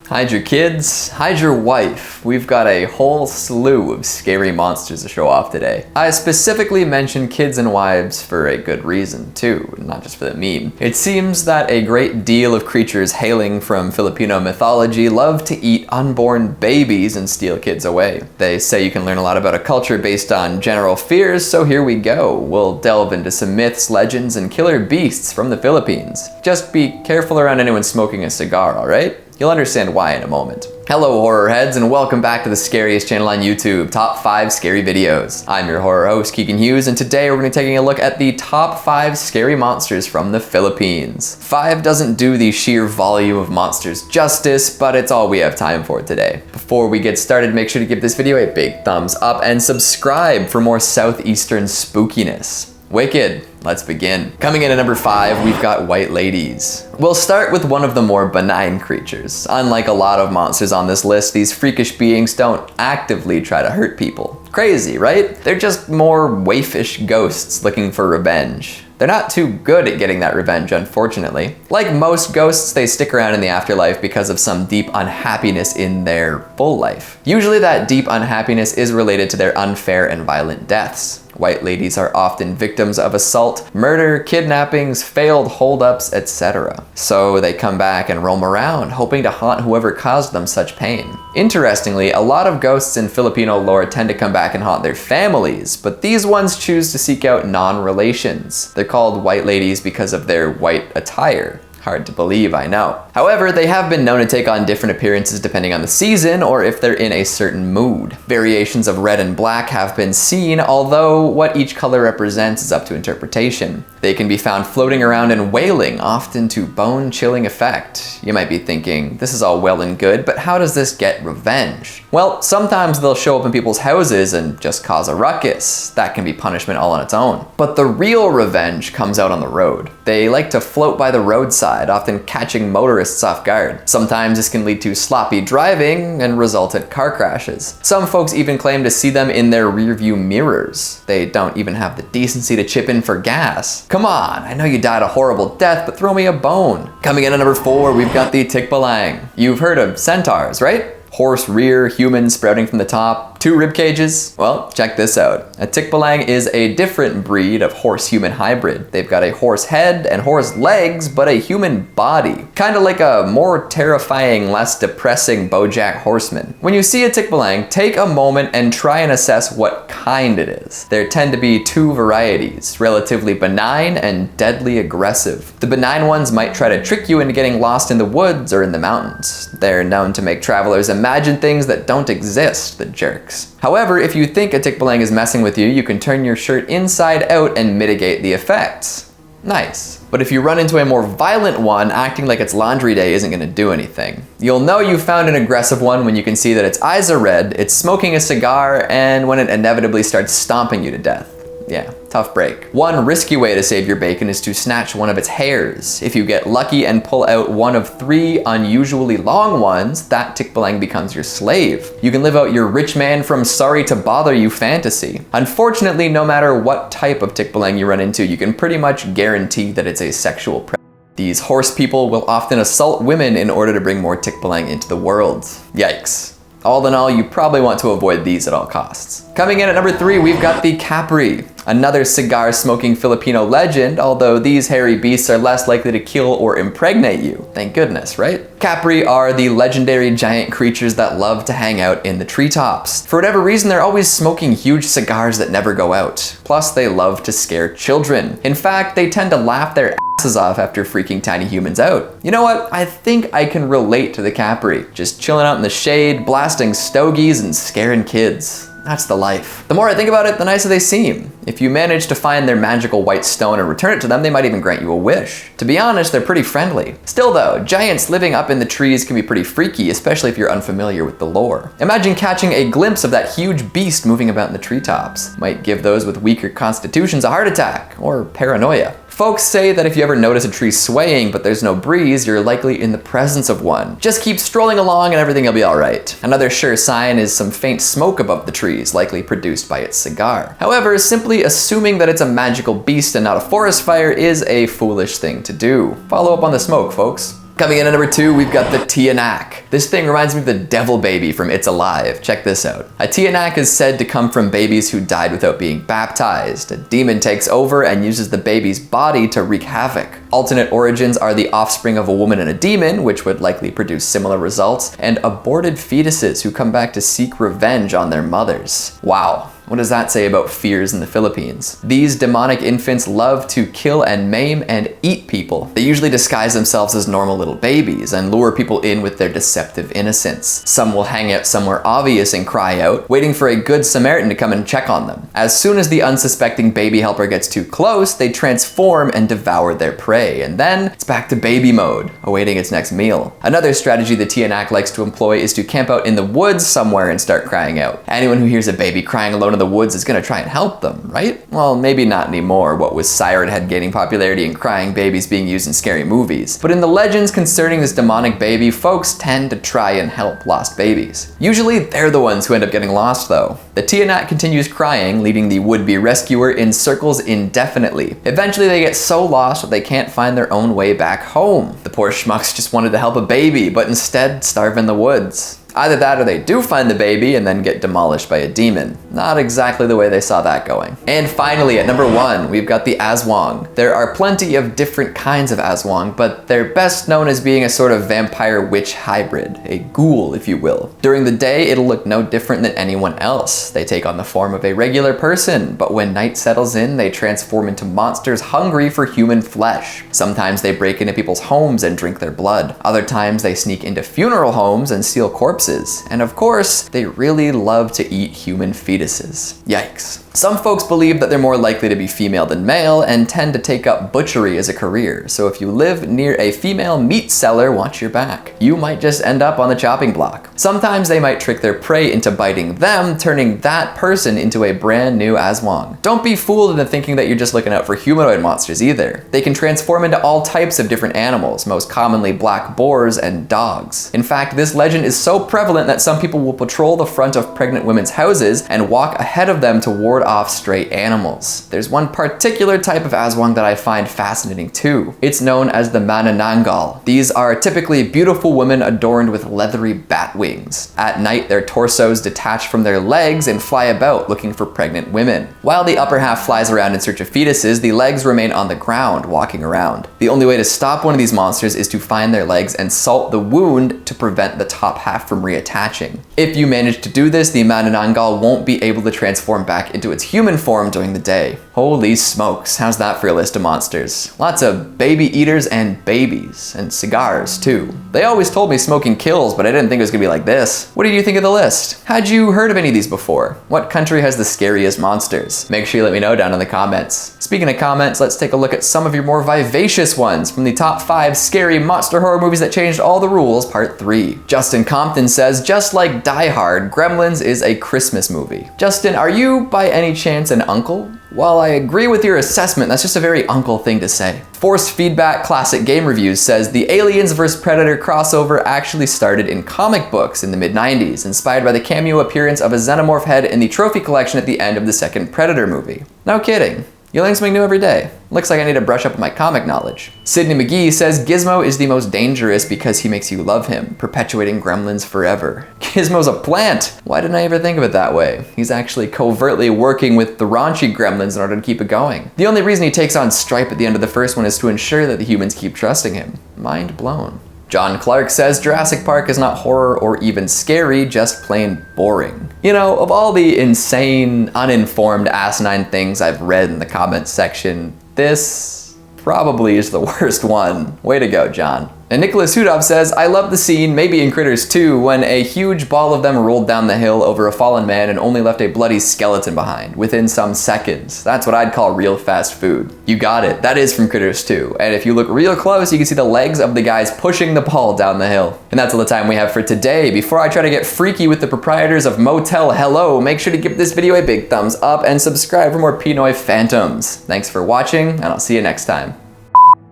Hide your kids, hide your wife. We've got a whole slew of scary monsters to show off today. I specifically mentioned kids and wives for a good reason too, not just for the meme. It seems that a great deal of creatures hailing from Filipino mythology love to eat unborn babies and steal kids away. They say you can learn a lot about a culture based on general fears, so here we go. We'll delve into some myths, legends, and killer beasts from the Philippines. Just be careful around anyone smoking a cigar, alright? You'll understand why in a moment. Hello horror heads and welcome back to the scariest channel on YouTube, Top 5 Scary Videos. I'm your horror host, Keegan Hughes, and today we're going to be taking a look at the top 5 scary monsters from the Philippines. 5 doesn't do the sheer volume of monsters justice, but it's all we have time for today. Before we get started, make sure to give this video a big thumbs up and subscribe for more southeastern spookiness. Wicked, let's begin. Coming in at number 5, we've got white ladies. We'll start with one of the more benign creatures. Unlike a lot of monsters on this list, these freakish beings don't actively try to hurt people. Crazy, right? They're just more waifish ghosts looking for revenge. They're not too good at getting that revenge, unfortunately. Like most ghosts, they stick around in the afterlife because of some deep unhappiness in their full life. Usually that deep unhappiness is related to their unfair and violent deaths. White ladies are often victims of assault, murder, kidnappings, failed holdups, etc. So they come back and roam around, hoping to haunt whoever caused them such pain. Interestingly, a lot of ghosts in Filipino lore tend to come back and haunt their families, but these ones choose to seek out non-relations. They're called white ladies because of their white attire. Hard to believe, I know. However, they have been known to take on different appearances depending on the season or if they're in a certain mood. Variations of red and black have been seen, although what each color represents is up to interpretation. They can be found floating around and wailing, often to bone-chilling effect. You might be thinking, this is all well and good, but how does this get revenge? Well, sometimes they'll show up in people's houses and just cause a ruckus. That can be punishment all on its own. But the real revenge comes out on the road. They like to float by the roadside, often catching motorists off guard. Sometimes this can lead to sloppy driving and resultant car crashes. Some folks even claim to see them in their rearview mirrors. They don't even have the decency to chip in for gas. Come on, I know you died a horrible death, but throw me a bone. Coming in at number 4, we've got the TicBlang. You've heard of centaurs, right? Horse rear, human sprouting from the top, 2 rib cages? Well, check this out. A TicBlang is a different breed of horse-human hybrid. They've got a horse head and horse legs, but a human body. Kind of like a more terrifying, less depressing BoJack Horseman. When you see a TicBlang, take a moment and try and assess what kind it is. There tend to be 2 varieties, relatively benign and deadly aggressive. The benign ones might try to trick you into getting lost in the woods or in the mountains. They're known to make travelers imagine things that don't exist, the jerks. However, if you think a TicBlang is messing with you can turn your shirt inside out and mitigate the effects. Nice. But if you run into a more violent one, acting like it's laundry day isn't going to do anything. You'll know you found an aggressive one when you can see that its eyes are red, it's smoking a cigar, and when it inevitably starts stomping you to death. Yeah, tough break. One risky way to save your bacon is to snatch one of its hairs. If you get lucky and pull out one of 3 unusually long ones, that TicBlang becomes your slave. You can live out your rich man from sorry to bother you fantasy. Unfortunately, no matter what type of TicBlang you run into, you can pretty much guarantee that it's a sexual predator. These horse people will often assault women in order to bring more TicBlang into the world. Yikes. All in all, you probably want to avoid these at all costs. Coming in at number 3, we've got the Capri. Another cigar-smoking Filipino legend, although these hairy beasts are less likely to kill or impregnate you. Thank goodness, right? Capri are the legendary giant creatures that love to hang out in the treetops. For whatever reason, they're always smoking huge cigars that never go out. Plus, they love to scare children. In fact, they tend to laugh their asses off after freaking tiny humans out. You know what? I think I can relate to the Capri. Just chilling out in the shade, blasting stogies, and scaring kids. That's the life. The more I think about it, the nicer they seem. If you manage to find their magical white stone and return it to them, they might even grant you a wish. To be honest, they're pretty friendly. Still though, giants living up in the trees can be pretty freaky, especially if you're unfamiliar with the lore. Imagine catching a glimpse of that huge beast moving about in the treetops. Might give those with weaker constitutions a heart attack, or paranoia. Folks say that if you ever notice a tree swaying but there's no breeze, you're likely in the presence of one. Just keep strolling along and everything will be alright. Another sure sign is some faint smoke above the trees, likely produced by its cigar. However, simply assuming that it's a magical beast and not a forest fire is a foolish thing to do. Follow up on the smoke, folks. Coming in at number 2, we've got the Tianak. This thing reminds me of the devil baby from It's Alive. Check this out. A Tianak is said to come from babies who died without being baptized. A demon takes over and uses the baby's body to wreak havoc. Alternate origins are the offspring of a woman and a demon, which would likely produce similar results, and aborted fetuses who come back to seek revenge on their mothers. Wow. What does that say about fears in the Philippines? These demonic infants love to kill and maim and eat people. They usually disguise themselves as normal little babies and lure people in with their deceptive innocence. Some will hang out somewhere obvious and cry out, waiting for a good Samaritan to come and check on them. As soon as the unsuspecting baby helper gets too close, they transform and devour their prey, and then it's back to baby mode, awaiting its next meal. Another strategy the Tianak likes to employ is to camp out in the woods somewhere and start crying out. Anyone who hears a baby crying alone in the woods is gonna try and help them, right? Well, maybe not anymore, what with Siren Head gaining popularity and crying babies being used in scary movies. But in the legends concerning this demonic baby, folks tend to try and help lost babies. Usually, they're the ones who end up getting lost though. The Tianak continues crying, leading the would-be rescuer in circles indefinitely. Eventually, they get so lost that they can't find their own way back home. The poor schmucks just wanted to help a baby, but instead starve in the woods. Either that or they do find the baby and then get demolished by a demon. Not exactly the way they saw that going. And finally, at number 1, we've got the Azwang. There are plenty of different kinds of Azwang, but they're best known as being a sort of vampire witch hybrid, a ghoul, if you will. During the day, it'll look no different than anyone else. They take on the form of a regular person, but when night settles in, they transform into monsters hungry for human flesh. Sometimes they break into people's homes and drink their blood. Other times, they sneak into funeral homes and steal corpses. And of course, they really love to eat human fetuses. Yikes. Some folks believe that they're more likely to be female than male and tend to take up butchery as a career. So if you live near a female meat seller, watch your back. You might just end up on the chopping block. Sometimes they might trick their prey into biting them, turning that person into a brand new Azwang. Don't be fooled into thinking that you're just looking out for humanoid monsters either. They can transform into all types of different animals, most commonly black boars and dogs. In fact, this legend is so prevalent that some people will patrol the front of pregnant women's houses and walk ahead of them to ward off stray animals. There's one particular type of Azwang that I find fascinating too. It's known as the manananggal. These are typically beautiful women adorned with leathery bat wings. At night, their torsos detach from their legs and fly about looking for pregnant women. While the upper half flies around in search of fetuses, the legs remain on the ground, walking around. The only way to stop one of these monsters is to find their legs and salt the wound to prevent the top half from reattaching. If you manage to do this, the manananggal won't be able to transform back into its human form during the day. Holy smokes, how's that for a list of monsters? Lots of baby eaters and babies, and cigars too. They always told me smoking kills, but I didn't think it was gonna be like this. What did you think of the list? Had you heard of any of these before? What country has the scariest monsters? Make sure you let me know down in the comments. Speaking of comments, let's take a look at some of your more vivacious ones from the top 5 scary monster horror movies that changed all the rules, part 3. Justin Compton says, just like Die Hard, Gremlins is a Christmas movie. Justin, are you by any chance an uncle? While I agree with your assessment, that's just a very uncle thing to say. Forced Feedback Classic Game Reviews says the Aliens vs. Predator crossover actually started in comic books in the mid-90s, inspired by the cameo appearance of a xenomorph head in the trophy collection at the end of the second Predator movie. No kidding. You learn something new every day. Looks like I need to brush up on my comic knowledge. Sydney McGee says Gizmo is the most dangerous because he makes you love him, perpetuating Gremlins forever. Gizmo's a plant! Why didn't I ever think of it that way? He's actually covertly working with the raunchy Gremlins in order to keep it going. The only reason he takes on Stripe at the end of the first one is to ensure that the humans keep trusting him. Mind blown. John Clark says Jurassic Park is not horror or even scary, just plain boring. You know, of all the insane, uninformed, asinine things I've read in the comments section, this probably is the worst one. Way to go, John. And Nicholas Hudov says, I love the scene, maybe in Critters 2, when a huge ball of them rolled down the hill over a fallen man and only left a bloody skeleton behind, within some seconds. That's what I'd call real fast food. You got it, that is from Critters 2. And if you look real close, you can see the legs of the guys pushing the ball down the hill. And that's all the time we have for today. Before I try to get freaky with the proprietors of Motel Hello, make sure to give this video a big thumbs up and subscribe for more Pinoy Phantoms. Thanks for watching, and I'll see you next time.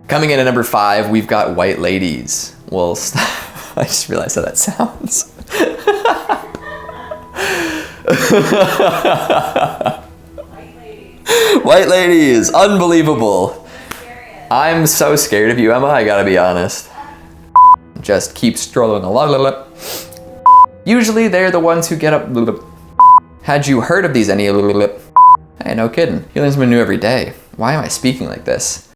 Coming in at number 5, we've got White Ladies. Well, I just realized how that sounds. White Ladies, unbelievable. I'm so scared of you, Emma, I gotta be honest. just keep strolling along. Usually they're the ones who get up. Had you heard of these any? Hey, no kidding. You learn something new every day. Why am I speaking like this?